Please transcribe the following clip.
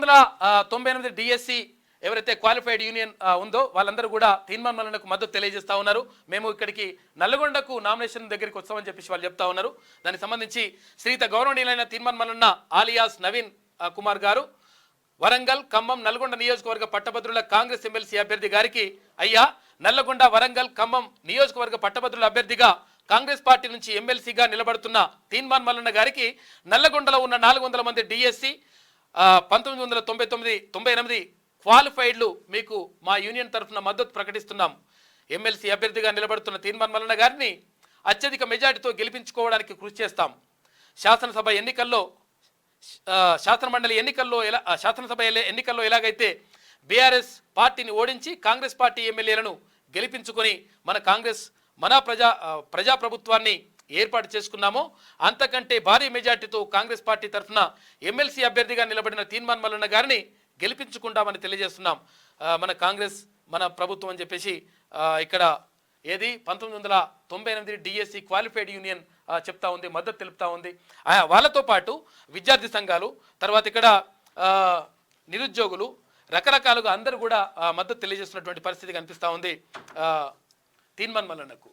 1998 DSC ఎవరైతే qualified union ఉందో వాళ్ళందరూ కూడా తీర్మాన్ మల్లన్నకు మద్దతు తెలియజేస్తా ఉన్నారు. మేము ఇక్కడికి నల్లగొండకు నామినేషన్ దగ్గరికి వస్తామని చెప్పేసి వాళ్ళు చెప్తా ఉన్నారు. దానికి సంబంధించి శ్రీత గౌరవనీయులైన తీర్మాన్ మల్లన్న ఆలియాస్ నవీన్ కుమార్ గారు వరంగల్, ఖమ్మం, నల్గొండ నియోజకవర్గ పట్టభద్రుల కాంగ్రెస్ ఎమ్మెల్సీ అభ్యర్థి గారికి, అయ్యా నల్లగొండ, వరంగల్, ఖమ్మం నియోజకవర్గ పట్టభద్రుల అభ్యర్థిగా కాంగ్రెస్ పార్టీ నుంచి ఎమ్మెల్సీగా నిలబడుతున్న తీర్మాన్ మల్లన్న గారికి నల్లగొండలో ఉన్న 400 మంది డిఎస్సి 1999-98 క్వాలిఫైడ్లు మీకు మా యూనియన్ తరఫున మద్దతు ప్రకటిస్తున్నాం. ఎమ్మెల్సీ అభ్యర్థిగా నిలబడుతున్న తీర్మాన్ మల్లన్న గారిని అత్యధిక మెజార్టీతో గెలిపించుకోవడానికి కృషి చేస్తాం. శాసనసభ ఎన్నికల్లో ఎలాగైతే బీఆర్ఎస్ పార్టీని ఓడించి కాంగ్రెస్ పార్టీ ఎమ్మెల్యేలను గెలిపించుకొని మన ప్రజాప్రభుత్వాన్ని ఏర్పాటు చేసుకున్నామో అంతకంటే భారీ మెజార్టీతో కాంగ్రెస్ పార్టీ తరఫున ఎమ్మెల్సీ అభ్యర్థిగా నిలబడిన తీర్మాన్ మల్లన్న గారిని గెలిపించుకుంటామని తెలియజేస్తున్నాం. మన కాంగ్రెస్, మన ప్రభుత్వం అని చెప్పేసి ఇక్కడ 1998 డిఎస్సి క్వాలిఫైడ్ యూనియన్ చెప్తా ఉంది, మద్దతు తెలుపుతా ఉంది. వాళ్ళతో పాటు విద్యార్థి సంఘాలు, తర్వాత ఇక్కడ నిరుద్యోగులు, రకరకాలుగా అందరూ కూడా మద్దతు తెలియజేస్తున్నటువంటి పరిస్థితి కనిపిస్తూ ఉంది తీర్మాన్ మల్లన్నకు.